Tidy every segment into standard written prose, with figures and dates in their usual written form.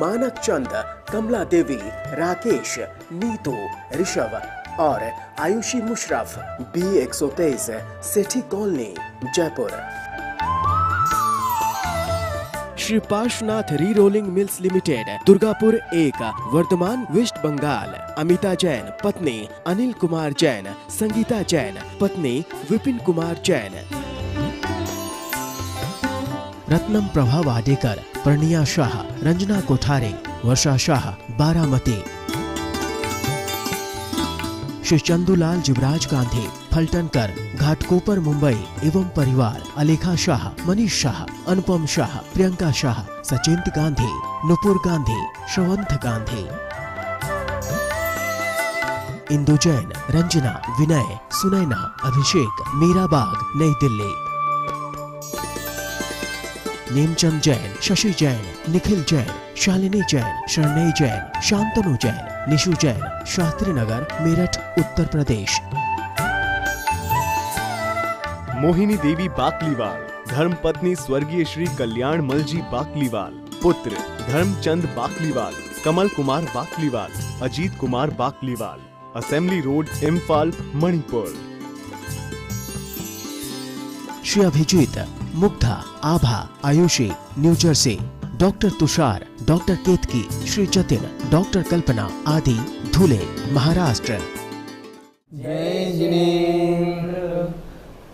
मानक चंद, कमला देवी, राकेश, नीतू, ऋषभ और Ayushi Musharraf, B123 Sethi colony, Jaipur. Shri Parshwanath re rolling mills limited, Durgapur 1, Vardhaman, west Bengal. Amita Jain, पत्नी अनिल कुमार जैन, संगीता जैन, पत्नी विपिन कुमार जैन। रत्नम प्रभा वाडेकर, प्रणिया शाह, रंजना कोठारे, वर्षा शाह, बारामती। श्री चंदूलाल जुबराज गांधी, फलटनकर, घाटकोपर, मुंबई एवं परिवार। अलेखा शाह, मनीष शाह, अनुपम शाह, प्रियंका शाह, सचिंत गांधी, नुपुर गांधी, श्रवंत गांधी। इंदु जैन, रंजना, विनय, सुनैना, अभिषेक, मीराबाग, नई दिल्ली। नेमचंद जैन, शशि जैन, निखिल जैन, शालिनी जैन, शरणई जैन, शांतनु जैन, निशु जैन, शास्त्री नगर, मेरठ, उत्तर प्रदेश। मोहिनी देवी बाकलीवाल, धर्मपत्नी स्वर्गीय श्री कल्याण मलजी बाकलीवाल। पुत्र Dharamchand Bakliwal, Kamal Kumar Bakliwal, Ajit Kumar Bakliwal. Assembly road, Imphal, Manipur. Shri Abhijit, Mugdha, Abha, Ayushi, New Jersey. Doctor Tushar, doctor Ketki, Shri Jatin, doctor Kalpana आदि, धुले, महाराष्ट्र। जय जिनेन्द्र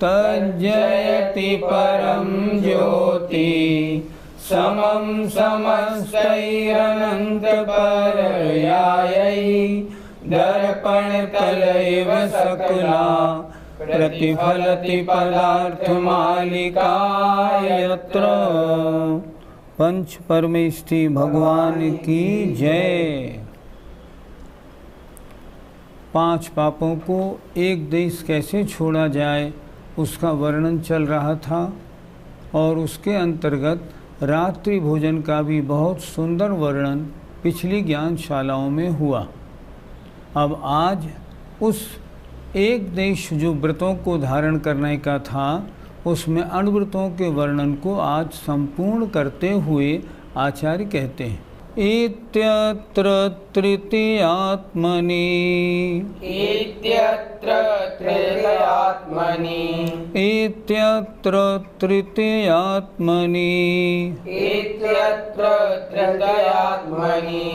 तज्जयति परम ज्योति, समं समस्तैरनंत पर्यायै, दर्पण तलैव सकला, प्रतिफलति पदार्थ मालिका यत्र। पंच परमेष्ठी भगवान की जय। 5 पापों को एक देश कैसे छोड़ा जाए उसका वर्णन चल रहा था और उसके अंतर्गत रात्रि भोजन का भी बहुत सुंदर वर्णन पिछली ज्ञानशालाओं में हुआ। अब आज उस एक देश जो व्रतों को धारण करने का था उसमें अणुव्रतों के वर्णन को आज संपूर्ण करते हुए आचार्य कहते हैं, इत्यत्र तृतीयात्मनि, इत्यत्र तृतीयात्मनि, इत्यत्र तृतीयात्मनि, इत्यत्र तृतीयात्मनि।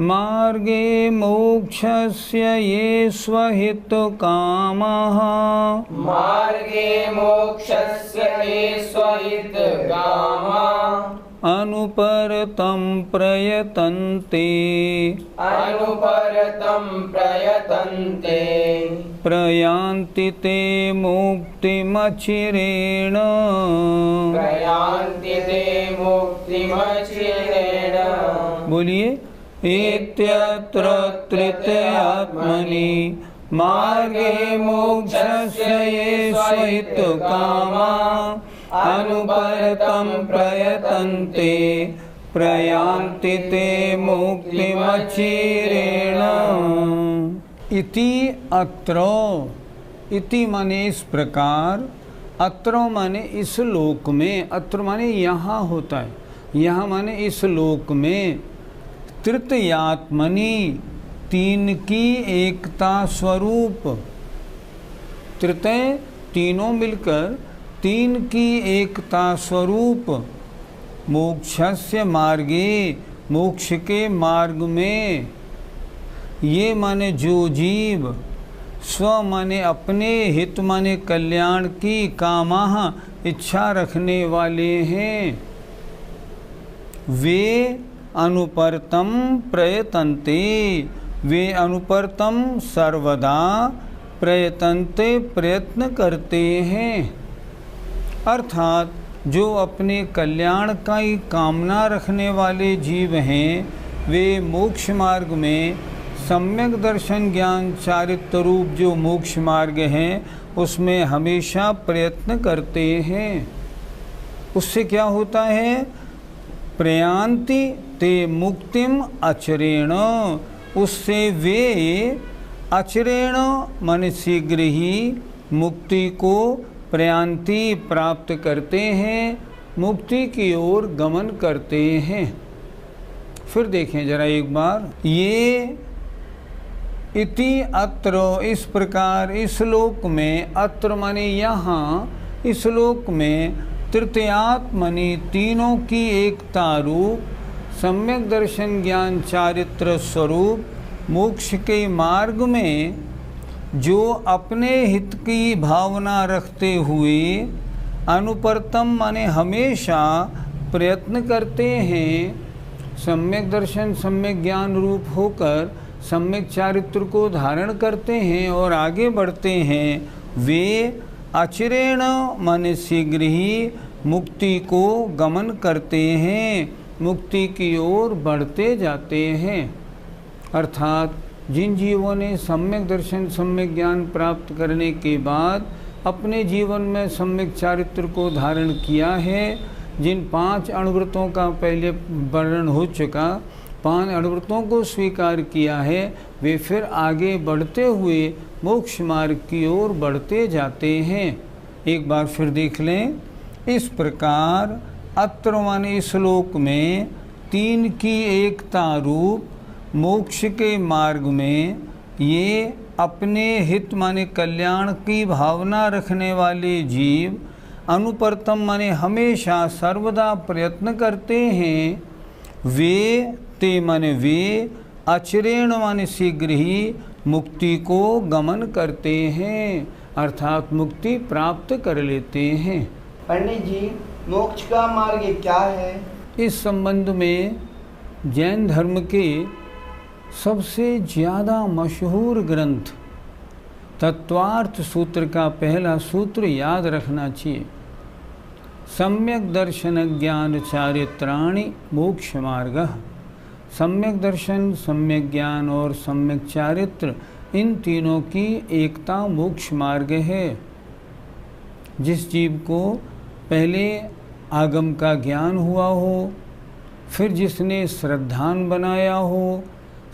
मार्गे मोक्षस्य ये स्वहितकामः, मार्गे मोक्षस्य ये स्वहितकामः, अनुपरतं प्रयतन्ते, अनुपरतं प्रयतन्ते। प्रयान्ति ते मुक्तिमचिरेण, प्रयान्ति ते मुक्तिमचिरेण। बोलिए, इत्यत्र तृतीयात्मनि, मार्गे मोक्षस्य ये स्वहितकामः, अनुपरतं प्रयतन्ते, प्रयान्ति ते मुक्तिमचिरेण। इति अत्र, इति माने इस प्रकार, अत्र माने इस लोक में, अत्र माने यहाँ होता है, यहाँ माने इस लोक में। तृतीयात्मनि, 3 की एकता स्वरूप। तृतीय तीनों मिलकर 3 की एकता स्वरूप। मोक्षस्य मार्गे, मोक्ष के मार्ग में। ये माने जो जीव, स्व माने अपने, हित माने कल्याण की, कामः इच्छा रखने वाले हैं, वे अनुपरतम प्रयतन्ते, वे अनुपरतम सर्वदा प्रयतन्ते प्रयत्न करते हैं। अर्थात जो अपने कल्याण का ही कामना रखने वाले जीव हैं वे मोक्ष मार्ग में सम्यक दर्शन ज्ञान चारित्र रूप जो मोक्ष मार्ग है उसमें हमेशा प्रयत्न करते हैं। उससे क्या होता है? प्रयान्ति ते मुक्तिम अचरेण, उससे वे अचरेण मन शीघ्र ही मुक्ति को प्रयान्ति प्राप्त करते हैं, मुक्ति की ओर गमन करते हैं। फिर देखें जरा एक बार, ये इति अत्र, इस प्रकार इस लोक में, अत्र माने यहाँ, इस लोक में तृतीयात्मनि तीनों की एकता रूप सम्यक दर्शन ज्ञान चारित्र स्वरूप मोक्ष के मार्ग में जो अपने हित की भावना रखते हुए अनुपर्तम माने हमेशा प्रयत्न करते हैं, सम्यक दर्शन सम्यक ज्ञान रूप होकर सम्यक चारित्र को धारण करते हैं और आगे बढ़ते हैं, वे अचिरेण माने शीघ्र ही मुक्ति को गमन करते हैं, मुक्ति की ओर बढ़ते जाते हैं। अर्थात जिन जीवों ने सम्यक दर्शन सम्यक ज्ञान प्राप्त करने के बाद अपने जीवन में सम्यक चारित्र को धारण किया है, जिन 5 अणुव्रतों का पहले वर्णन हो चुका, 5 अणुव्रतों को स्वीकार किया है, वे फिर आगे बढ़ते हुए मोक्ष मार्ग की ओर बढ़ते जाते हैं। एक बार फिर देख लें, इस प्रकार अत्र माने इस श्लोक में 3 की एकता रूप मोक्ष के मार्ग में ये अपने हित माने कल्याण की भावना रखने वाले जीव अनुपर्तम माने हमेशा सर्वदा प्रयत्न करते हैं, वे ते माने वे अचिरेण माने शीघ्र ही मुक्ति को गमन करते हैं, अर्थात मुक्ति प्राप्त कर लेते हैं। पंडित जी, मोक्ष का मार्ग क्या है? इस संबंध में जैन धर्म के सबसे ज़्यादा मशहूर ग्रंथ तत्वार्थ सूत्र का पहला सूत्र याद रखना चाहिए। सम्यक दर्शन ज्ञान चारित्राणि मोक्ष मार्ग। सम्यक दर्शन सम्यक ज्ञान और सम्यक चारित्र, इन तीनों की एकता मोक्ष मार्ग है। जिस जीव को पहले आगम का ज्ञान हुआ हो, फिर जिसने श्रद्धान बनाया हो,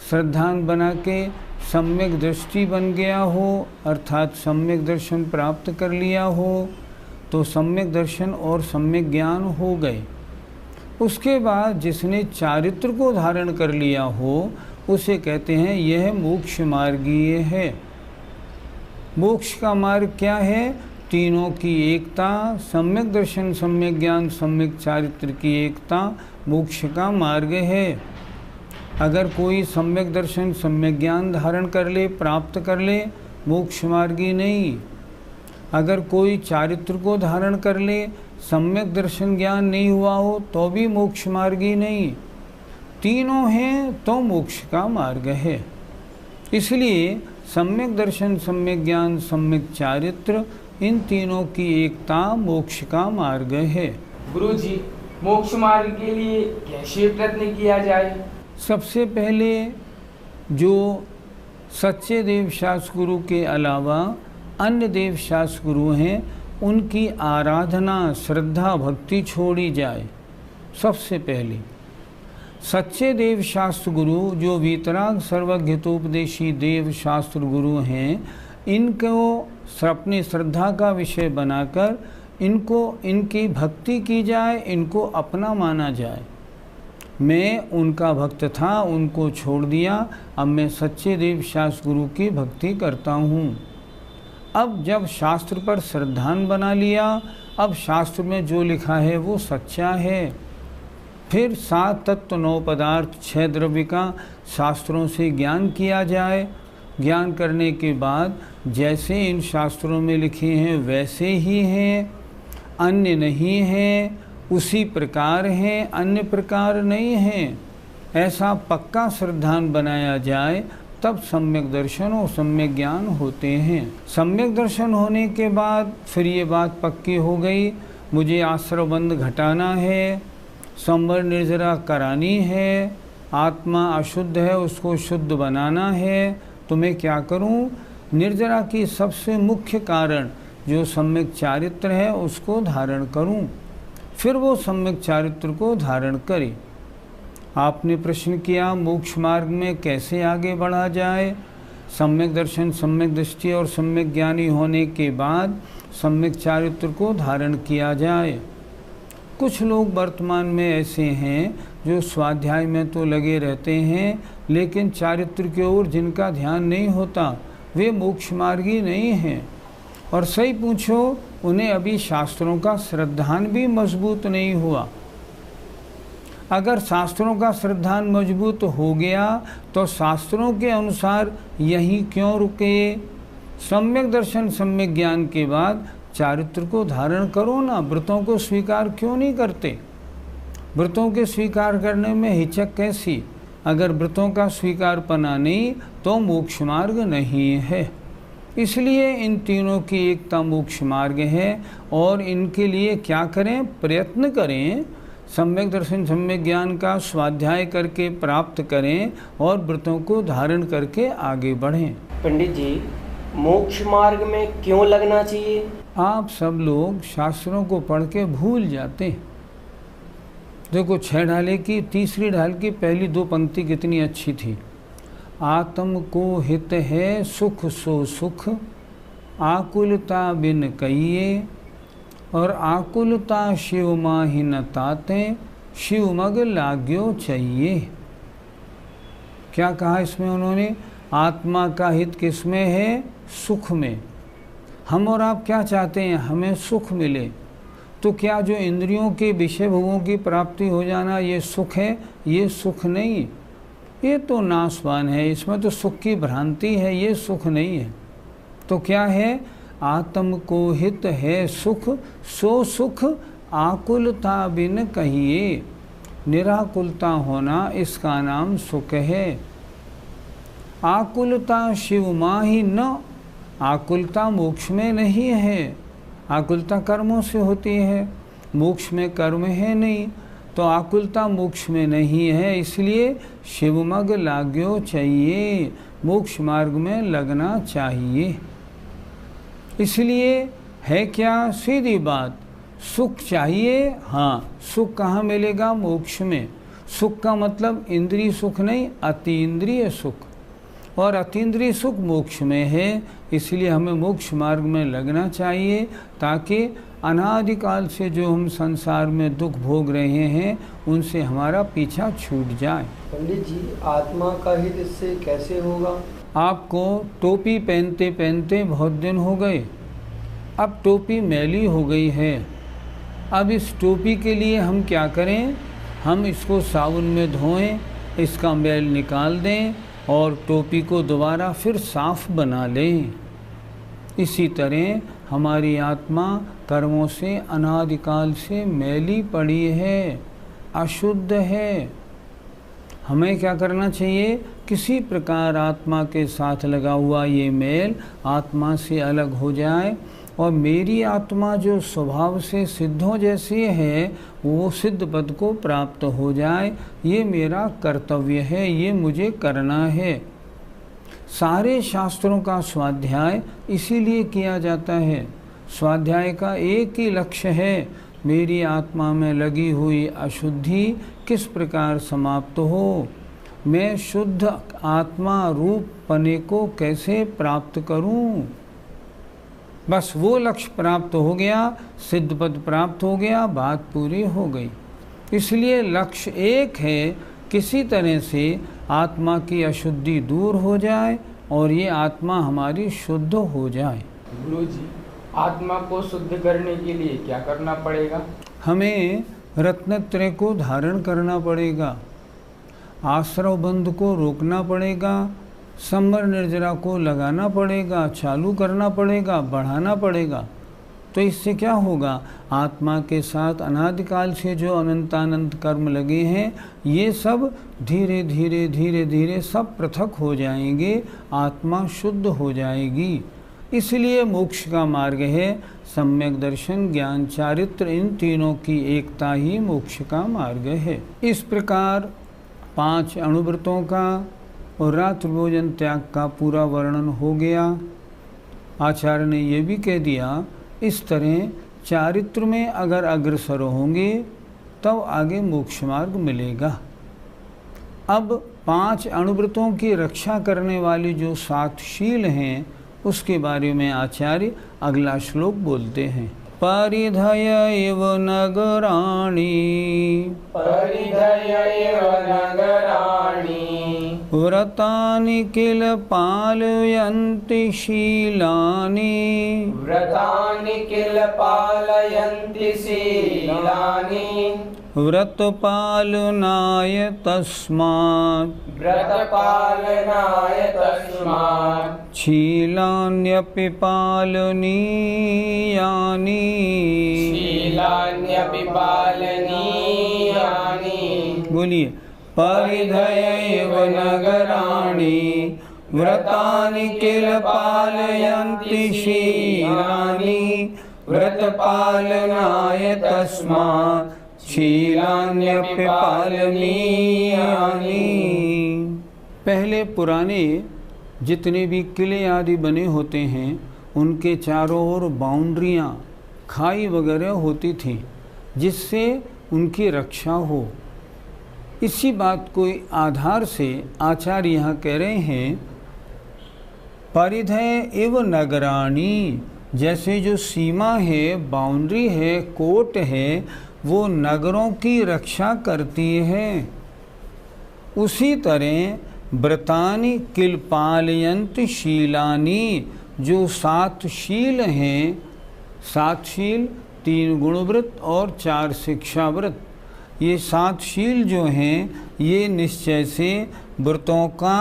श्रद्धान बना के सम्यक दृष्टि बन गया हो, अर्थात सम्यक दर्शन प्राप्त कर लिया हो, तो सम्यक दर्शन और सम्यक ज्ञान हो गए। उसके बाद जिसने चारित्र को धारण कर लिया हो, उसे कहते हैं यह मोक्ष मार्गीय है। मोक्ष का मार्ग क्या है? तीनों की एकता, सम्यक दर्शन सम्यक ज्ञान सम्यक चारित्र की एकता मोक्ष का मार्ग है। अगर कोई सम्यक दर्शन सम्यक ज्ञान धारण कर ले, प्राप्त कर ले, मोक्ष मार्गी नहीं। अगर कोई चारित्र को धारण कर ले, सम्यक दर्शन ज्ञान नहीं हुआ हो, तो भी मोक्ष मार्गी नहीं। तीनों हैं तो मोक्ष का मार्ग है। इसलिए सम्यक दर्शन सम्यक ज्ञान सम्यक चारित्र, इन तीनों की एकता मोक्ष का मार्ग है। गुरुजी, मोक्ष मार्ग के लिए कैसे प्रयत्न किया जाए? सबसे पहले जो सच्चे देव शास्त्र गुरु के अलावा अन्य देव शास्त्र गुरु हैं, उनकी आराधना श्रद्धा भक्ति छोड़ी जाए। सबसे पहले सच्चे देव शास्त्र गुरु जो वीतराग सर्वज्ञतोपदेशी देव शास्त्र गुरु हैं, इनको अपनी श्रद्धा का विषय बनाकर इनकी भक्ति की जाए, इनको अपना माना जाए। मैं उनका भक्त था, उनको छोड़ दिया, अब मैं सच्चे देव शास्त्र गुरु की भक्ति करता हूँ। अब जब शास्त्र पर श्रद्धान बना लिया, अब शास्त्र में जो लिखा है वो सच्चा है। फिर 7 तत्व 9 पदार्थ 6 द्रव्य का शास्त्रों से ज्ञान किया जाए। ज्ञान करने के बाद जैसे इन शास्त्रों में लिखे हैं वैसे ही हैं, अन्य नहीं हैं, उसी प्रकार हैं, अन्य प्रकार नहीं हैं, ऐसा पक्का श्रद्धान बनाया जाए, तब सम्यक दर्शन और सम्यक ज्ञान होते हैं। सम्यक दर्शन होने के बाद फिर ये बात पक्की हो गई, मुझे आश्रवबंध घटाना है, संवर निर्जरा करानी है, आत्मा अशुद्ध है उसको शुद्ध बनाना है, तो मैं क्या करूं? निर्जरा की सबसे मुख्य कारण जो सम्यक चारित्र है उसको धारण करूं, फिर वो सम्यक चारित्र को धारण करे। आपने प्रश्न किया मोक्ष मार्ग में कैसे आगे बढ़ा जाए? सम्यक दर्शन सम्यक दृष्टि और सम्यक ज्ञानी होने के बाद सम्यक चारित्र को धारण किया जाए। कुछ लोग वर्तमान में ऐसे हैं जो स्वाध्याय में तो लगे रहते हैं, लेकिन चारित्र की ओर जिनका ध्यान नहीं होता वे मोक्ष मार्गी नहीं हैं। और सही पूछो, उन्हें अभी शास्त्रों का श्रद्धान भी मजबूत नहीं हुआ। अगर शास्त्रों का श्रद्धान मजबूत हो गया तो शास्त्रों के अनुसार यहीं क्यों रुके? सम्यक दर्शन सम्यक ज्ञान के बाद चारित्र को धारण करो ना। व्रतों को स्वीकार क्यों नहीं करते? व्रतों के स्वीकार करने में हिचक कैसी? अगर व्रतों का स्वीकारपना नहीं तो मोक्ष मार्ग नहीं है। इसलिए इन तीनों की एकता मोक्ष मार्ग है। और इनके लिए क्या करें? प्रयत्न करें, सम्यक दर्शन सम्यक ज्ञान का स्वाध्याय करके प्राप्त करें और व्रतों को धारण करके आगे बढ़ें। पंडित जी, मोक्ष मार्ग में क्यों लगना चाहिए? आप सब लोग शास्त्रों को पढ़ के भूल जाते हैं। देखो, 6 ढाले की तीसरी ढाल की पहली 2 पंक्ति कितनी अच्छी थी। आत्म को हित है सुख सो सुख, आकुलता बिन कहिए, और आकुलता शिव माहि न ताते, शिव मग लाग्यो चाहिए। क्या कहा इसमें उन्होंने? आत्मा का हित किसमें है? सुख में। हम और आप क्या चाहते हैं? हमें सुख मिले। तो क्या जो इंद्रियों के विषय भोगों की प्राप्ति हो जाना ये सुख है? ये सुख नहीं, ये तो नाशवान है, इसमें तो सुख की भ्रांति है, ये सुख नहीं है। तो क्या है? आत्म को हित है सुख सो सुख, आकुलता बिन कहिए। निराकुलता होना इसका नाम सुख है। आकुलता शिव माहि न, आकुलता मोक्ष में नहीं है। आकुलता कर्मों से होती है, मोक्ष में कर्म है नहीं, तो आकुलता मोक्ष में नहीं है। इसलिए शिवमग लाग्यो चाहिए, मोक्ष मार्ग में लगना चाहिए। इसलिए है क्या? सीधी बात, सुख चाहिए। हाँ, सुख कहाँ मिलेगा? मोक्ष में। सुख का मतलब इंद्रिय सुख नहीं, अतीन्द्रिय सुख, और अतीन्द्रिय सुख मोक्ष में है। इसलिए हमें मोक्ष मार्ग में लगना चाहिए ताकि अनादिकाल से जो हम संसार में दुख भोग रहे हैं उनसे हमारा पीछा छूट जाए। पंडित जी, आत्मा का हित इससे कैसे होगा? आपको टोपी पहनते पहनते बहुत दिन हो गए, अब टोपी मैली हो गई है। अब इस टोपी के लिए हम क्या करें? हम इसको साबुन में धोएं, इसका मैल निकाल दें और टोपी को दोबारा फिर साफ बना लें। इसी तरह हमारी आत्मा कर्मों से अनादिकाल से मैली पड़ी है, अशुद्ध है। हमें क्या करना चाहिए? किसी प्रकार आत्मा के साथ लगा हुआ ये मैल आत्मा से अलग हो जाए और मेरी आत्मा जो स्वभाव से सिद्धों जैसी है वो सिद्ध पद को प्राप्त हो जाए। ये मेरा कर्तव्य है, ये मुझे करना है। सारे शास्त्रों का स्वाध्याय इसीलिए किया जाता है। स्वाध्याय का एक ही लक्ष्य है, मेरी आत्मा में लगी हुई अशुद्धि किस प्रकार समाप्त हो, मैं शुद्ध आत्मा रूप पने को कैसे प्राप्त करूं। बस वो लक्ष्य प्राप्त हो गया, सिद्ध पद प्राप्त हो गया, बात पूरी हो गई। इसलिए लक्ष्य एक है, किसी तरह से आत्मा की अशुद्धि दूर हो जाए और ये आत्मा हमारी शुद्ध हो जाए। गुरुजी, आत्मा को शुद्ध करने के लिए क्या करना पड़ेगा? हमें रत्नत्रय को धारण करना पड़ेगा, आश्रव बंध को रोकना पड़ेगा, संवर निर्जरा को लगाना पड़ेगा, चालू करना पड़ेगा, बढ़ाना पड़ेगा। तो इससे क्या होगा? आत्मा के साथ अनादिकाल से जो अनंतानंत कर्म लगे हैं ये सब धीरे धीरे धीरे धीरे सब पृथक हो जाएंगे, आत्मा शुद्ध हो जाएगी। इसलिए मोक्ष का मार्ग है सम्यक दर्शन, ज्ञान, चारित्र, इन तीनों की एकता ही मोक्ष का मार्ग है। इस प्रकार 5 अणुव्रतों का और रात्रि भोजन त्याग का पूरा वर्णन हो गया। आचार्य ने यह भी कह दिया, इस तरह चारित्र में अगर अग्रसर होंगे तब आगे मोक्ष मार्ग मिलेगा। अब 5 अणुव्रतों की रक्षा करने वाली जो 7 शील हैं उसके बारे में आचार्य अगला श्लोक बोलते हैं। परिधय इव नगराणि परिधय एव नगराणि व्रतानि किल पालयन्ति शीलानि व्रतानि किल पालयन्ति शीलानि व्रतपालनाय तस्मात् व्रतपालनाय तस्मात् शीलान्यपि पालनीयानि शीलान्यपि पालनीयानि। बोलिए परिधय एव नगराणि व्रतानि किल पालयन्ति शीलानि व्रतपालनाय तस्मात् शीलान्यपि पालनीयानि। पहले पुराने जितने भी किले आदि बने होते हैं उनके चारों ओर बाउंड्रियाँ खाई वगैरह होती थी जिससे उनकी रक्षा हो। इसी बात को आधार से आचार्य यहाँ कह रहे हैं परिधय एव नगराणि, जैसे जो सीमा है, बाउंड्री है, कोट है, वो नगरों की रक्षा करती है, उसी तरह व्रतानि किल पालयन्ति शीलानि, जो 7 शील हैं, 7 शील 3 गुणव्रत और 4 शिक्षाव्रत, ये 7 शील जो हैं ये निश्चय से व्रतों का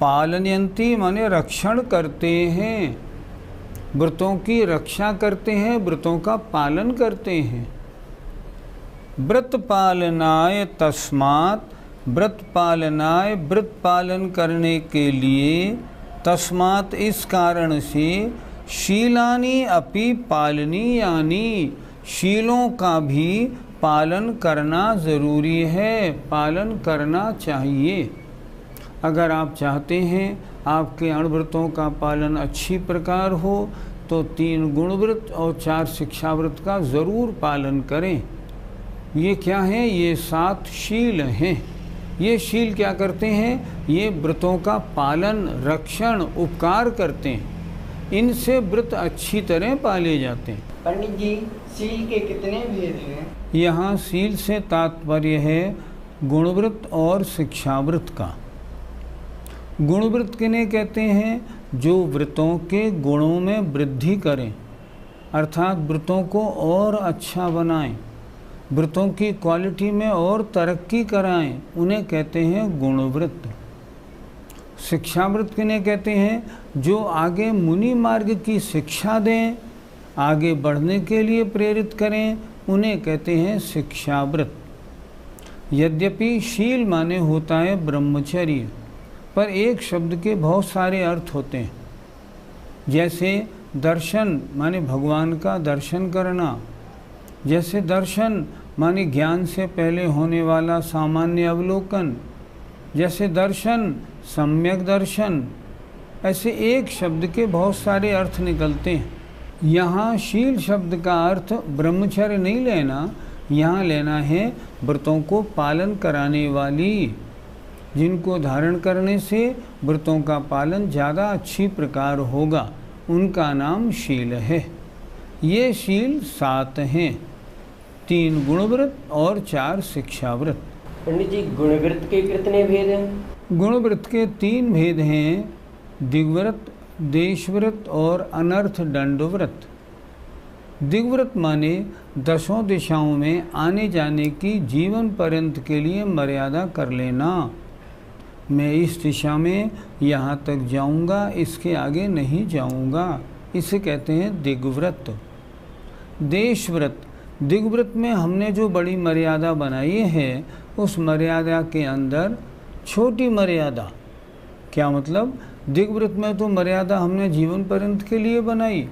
पालयन्ति माने रक्षण करते हैं, व्रतों की रक्षा करते हैं, व्रतों का पालन करते हैं। व्रत पालनाय तस्मात्, व्रत पालनाय व्रत पालन करने के लिए, तस्मात् इस कारण से, शीलानि अपि पालनीयानि, शीलों का भी पालन करना ज़रूरी है, पालन करना चाहिए। अगर आप चाहते हैं आपके अणव्रतों का पालन अच्छी प्रकार हो तो 3 गुणव्रत और 4 शिक्षाव्रत का ज़रूर पालन करें। ये क्या हैं? ये 7 शील हैं। ये शील क्या करते हैं? ये व्रतों का पालन, रक्षण, उपकार करते हैं। इनसे व्रत अच्छी तरह पाले जाते हैं। पंडित जी, शील के कितने भेद हैं? यहाँ शील से तात्पर्य है गुणव्रत और शिक्षाव्रत का। गुणव्रत किन्हें कहते हैं? जो व्रतों के गुणों में वृद्धि करें, अर्थात व्रतों को और अच्छा बनाएं, व्रतों की क्वालिटी में और तरक्की कराएं, उन्हें कहते हैं गुणव्रत। शिक्षाव्रत किन्हें कहते हैं? जो आगे मुनि मार्ग की शिक्षा दें, आगे बढ़ने के लिए प्रेरित करें, उन्हें कहते हैं शिक्षाव्रत। यद्यपि शील माने होता है ब्रह्मचर्य, पर एक शब्द के बहुत सारे अर्थ होते हैं। जैसे दर्शन माने भगवान का दर्शन करना, जैसे दर्शन माने ज्ञान से पहले होने वाला सामान्य अवलोकन, जैसे दर्शन सम्यक दर्शन, ऐसे एक शब्द के बहुत सारे अर्थ निकलते हैं। यहाँ शील शब्द का अर्थ ब्रह्मचर्य नहीं लेना, यहाँ लेना है व्रतों को पालन कराने वाली, जिनको धारण करने से व्रतों का पालन ज़्यादा अच्छी प्रकार होगा, उनका नाम शील है। ये शील 7 हैं, 3 गुणव्रत और 4 शिक्षाव्रत। पंडित जी, गुणव्रत के कितने भेद हैं? गुणव्रत के 3 भेद हैं, दिग्व्रत, देशव्रत और अनर्थ दंडव्रत। दिग्व्रत माने 10 दिशाओं में आने जाने की जीवन पर्यंत के लिए मर्यादा कर लेना। मैं इस दिशा में यहाँ तक जाऊँगा, इसके आगे नहीं जाऊँगा, इसे कहते हैं दिग्व्रत। देशव्रत, दिग्व्रत में हमने जो बड़ी मर्यादा बनाई है, उस मर्यादा के अंदर छोटी मर्यादा। क्या मतलब? दिग्व्रत में तो मर्यादा हमने जीवन पर्यंत के लिए बनाई,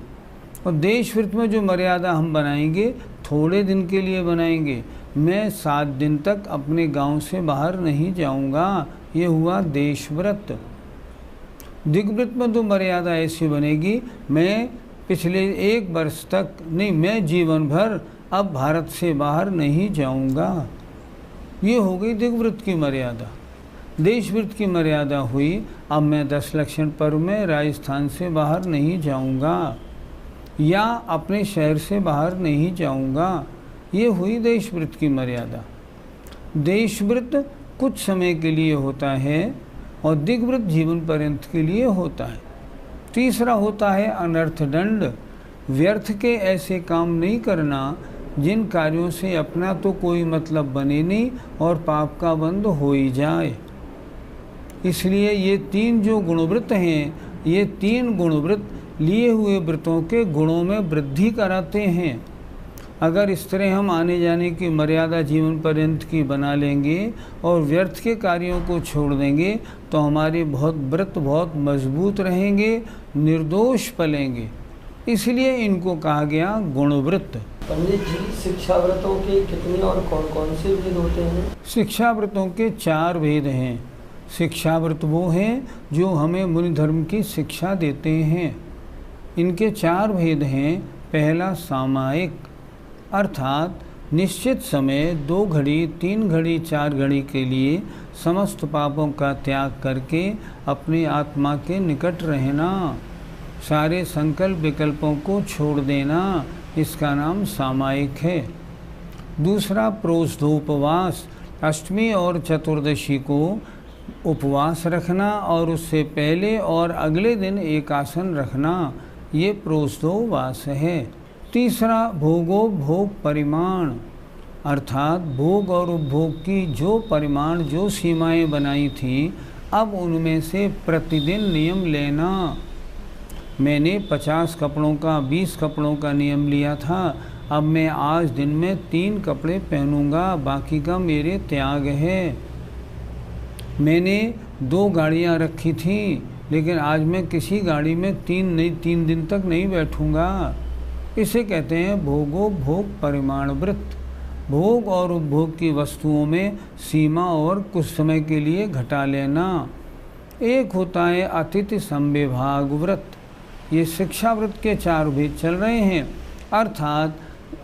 और देशव्रत में जो मर्यादा हम बनाएंगे थोड़े दिन के लिए बनाएंगे। मैं 7 दिन तक अपने गांव से बाहर नहीं जाऊंगा, ये हुआ देशव्रत। दिग्व्रत में तो मर्यादा ऐसी बनेगी, मैं पिछले 1 वर्ष तक नहीं, मैं जीवन भर अब भारत से बाहर नहीं जाऊंगा। ये हो गई दिग्व्रत की मर्यादा। देशव्रत की मर्यादा हुई, अब मैं 10 लक्षण पर्व में राजस्थान से बाहर नहीं जाऊंगा। या अपने शहर से बाहर नहीं जाऊंगा। ये हुई देशव्रत की मर्यादा। देशव्रत कुछ समय के लिए होता है और दिग्व्रत जीवन पर्यंत के लिए होता है। तीसरा होता है अनर्थ दंड। व्यर्थ के ऐसे काम नहीं करना जिन कार्यों से अपना तो कोई मतलब बने नहीं और पाप का बंध हो ही जाए। इसलिए ये तीन जो गुणव्रत हैं, ये तीन गुणव्रत लिए हुए व्रतों के गुणों में वृद्धि कराते हैं। अगर इस तरह हम आने जाने की मर्यादा जीवन पर्यंत की बना लेंगे और व्यर्थ के कार्यों को छोड़ देंगे तो हमारे व्रत बहुत मजबूत रहेंगे, निर्दोष पलेंगे। इसलिए इनको कहा गया गुणव्रत। पंडित जी, शिक्षा व्रतों के कितने और कौन कौन से भेद होते हैं? शिक्षा व्रतों के 4 भेद हैं। शिक्षा व्रत वो हैं जो हमें मुनि धर्म की शिक्षा देते हैं। इनके 4 भेद हैं। पहला सामायिक, अर्थात निश्चित समय 2 घड़ी, 3 घड़ी, 4 घड़ी के लिए समस्त पापों का त्याग करके अपनी आत्मा के निकट रहना, सारे संकल्प विकल्पों को छोड़ देना, इसका नाम सामायिक है। दूसरा प्रोष्ठोपवास, अष्टमी और चतुर्दशी को उपवास रखना और उससे पहले और अगले दिन एकासन रखना, ये प्रोष्ठोपवास है। तीसरा भोगोपभोग परिमाण, अर्थात भोग और उपभोग की जो परिमाण, जो सीमाएं बनाई थी, अब उनमें से प्रतिदिन नियम लेना। मैंने 50 कपड़ों का, 20 कपड़ों का नियम लिया था, अब मैं आज दिन में 3 कपड़े पहनूंगा, बाकी का मेरे त्याग है। मैंने 2 गाड़ियां रखी थी, लेकिन आज मैं किसी गाड़ी में 3 दिन तक नहीं बैठूंगा। इसे कहते हैं भोगोपभोग परिमाण व्रत। भोग और उपभोग की वस्तुओं में सीमा और कुछ समय के लिए घटा लेना। एक होता है अतिथि संविभाग व्रत। ये शिक्षा व्रत के 4 भेद चल रहे हैं, अर्थात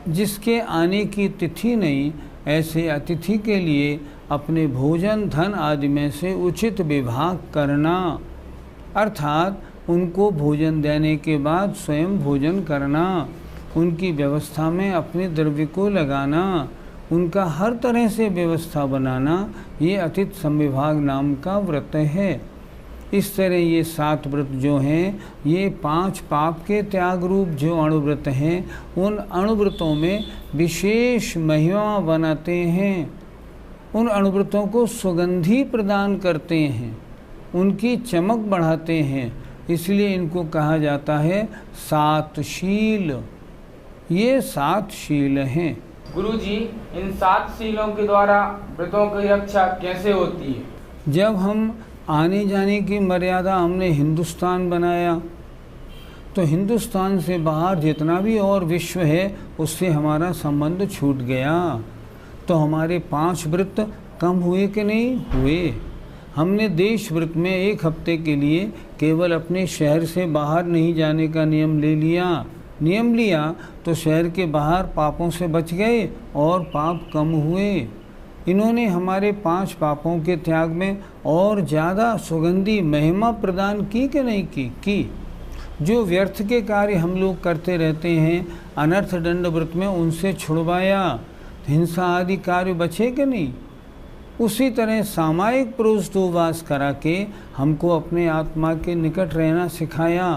जिसके आने की तिथि नहीं, ऐसे अतिथि के लिए अपने भोजन धन आदि में से उचित विभाग करना, अर्थात उनको भोजन देने के बाद स्वयं भोजन करना, उनकी व्यवस्था में अपने द्रव्य को लगाना, उनका हर तरह से व्यवस्था बनाना, ये अतिथि संविभाग नाम का व्रत है। इस तरह ये 7 व्रत जो हैं, ये 5 पाप के त्याग रूप जो अणुव्रत हैं, उन अणुव्रतों में विशेष महिमा बनाते हैं। उन अणुव्रतों को सुगंधि प्रदान करते हैं, उनकी चमक बढ़ाते हैं। इसलिए इनको कहा जाता है 7 शील। ये 7 शील हैं। गुरुजी, इन 7 शीलों के द्वारा व्रतों की रक्षा कैसे होती है? जब हम आने जाने की मर्यादा हमने हिंदुस्तान बनाया, तो हिंदुस्तान से बाहर जितना भी और विश्व है, उससे हमारा संबंध छूट गया। तो हमारे 5 व्रत कम हुए कि नहीं हुए? हमने देश व्रत में 1 हफ्ते के लिए केवल अपने शहर से बाहर नहीं जाने का नियम लिया तो शहर के बाहर पापों से बच गए और पाप कम हुए। इन्होंने हमारे 5 पापों के त्याग में और ज़्यादा सुगंधी महिमा प्रदान की कि नहीं की? जो व्यर्थ के कार्य हम लोग करते रहते हैं, अनर्थ दंड व्रत में उनसे छुड़वाया, हिंसा आदि कार्य बचे कि नहीं? उसी तरह सामायिक प्रोष्ठोपवास करा के हमको अपने आत्मा के निकट रहना सिखाया।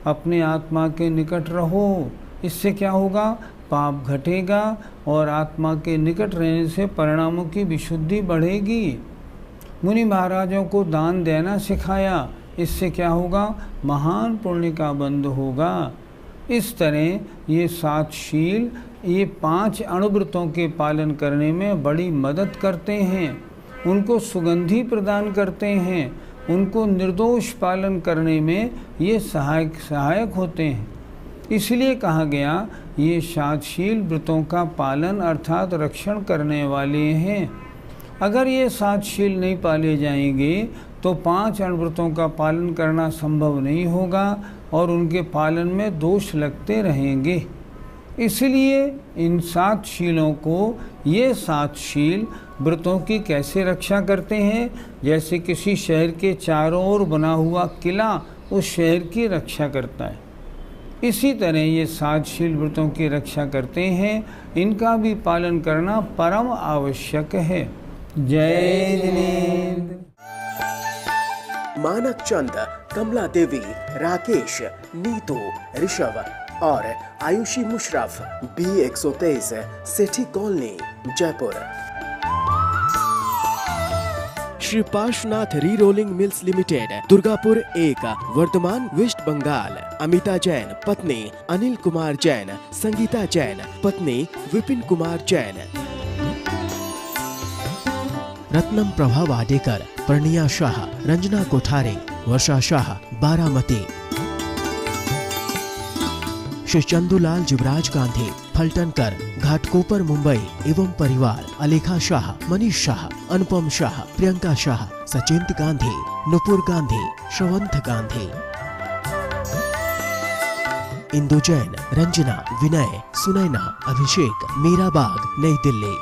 अपने आत्मा के निकट रहो, इससे क्या होगा? पाप घटेगा और आत्मा के निकट रहने से परिणामों की विशुद्धि बढ़ेगी। मुनि महाराजों को दान देना सिखाया, इससे क्या होगा? महान पुण्य का बंध होगा। इस तरह ये 7 शील, ये 5 अणुव्रतों के पालन करने में बड़ी मदद करते हैं, उनको सुगंधि प्रदान करते हैं, उनको निर्दोष पालन करने में ये सहायक होते हैं। इसलिए कहा गया ये 7 शील व्रतों का पालन अर्थात रक्षण करने वाले हैं। अगर ये 7 शील नहीं पाले जाएंगे तो 5 अणुव्रतों का पालन करना संभव नहीं होगा और उनके पालन में दोष लगते रहेंगे। इसलिए इन 7 शीलों को, ये 7 शील व्रतों की कैसे रक्षा करते हैं? जैसे किसी शहर के चारों ओर बना हुआ किला उस शहर की रक्षा करता है। इसी तरह ये 7 शील व्रतों की रक्षा करते हैं, इनका भी पालन करना परम आवश्यक है। जय जिनेंद्र। मानक चंद, कमला देवी, राकेश, नीतू, ऋषभ और Ayushi Musharraf, B123, Sethi colony, Jaipur. Shri Parshwanath re rolling mills limited, Durgapur 1, Vardhaman, west Bengal. Amita Jain, पत्नी अनिल कुमार जैन, संगीता जैन, पत्नी विपिन कुमार जैन। रत्नम प्रभा वाडेकर, पर्णिया शाह, रंजना कोठारे, वर्षा शाह, बारामती। श्री चंदूलाल जुबराज गांधी, फलटनकर, घाटकोपर, मुंबई एवं परिवार। अलेखा शाह, मनीष शाह, अनुपम शाह, प्रियंका शाह, सचिंत गांधी, नुपुर गांधी, श्रवंत गांधी। इंदु जैन, रंजना, विनय, सुनैना, अभिषेक, मीराबाग, नई दिल्ली।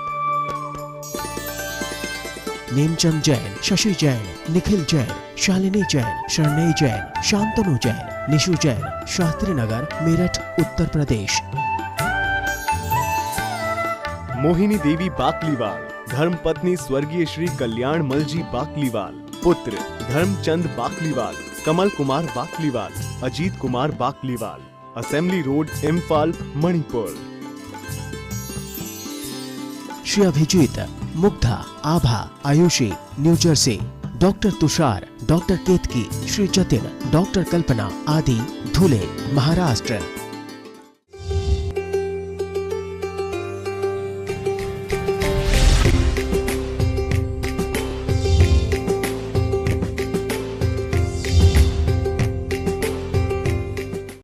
नेमचंद जैन, शशि जैन, निखिल जैन, शालिनी जैन, शरणय जैन, शांतनु जैन, निशु जैन, शास्त्री नगर, मेरठ, उत्तर प्रदेश। मोहिनी देवी बाकलीवाल, धर्मपत्नी स्वर्गीय श्री कल्याण मलजी बाकलीवाल। पुत्र Dharamchand Bakliwal, Kamal Kumar Bakliwal, Ajit Kumar Bakliwal. Assembly road, Imphal, Manipur. Shri Abhijit, Mugdha, Abha, Ayushi, New Jersey. Doctor Tushar, doctor Ketki, Shri Jatin, doctor Kalpana आदि, धुले, महाराष्ट्र।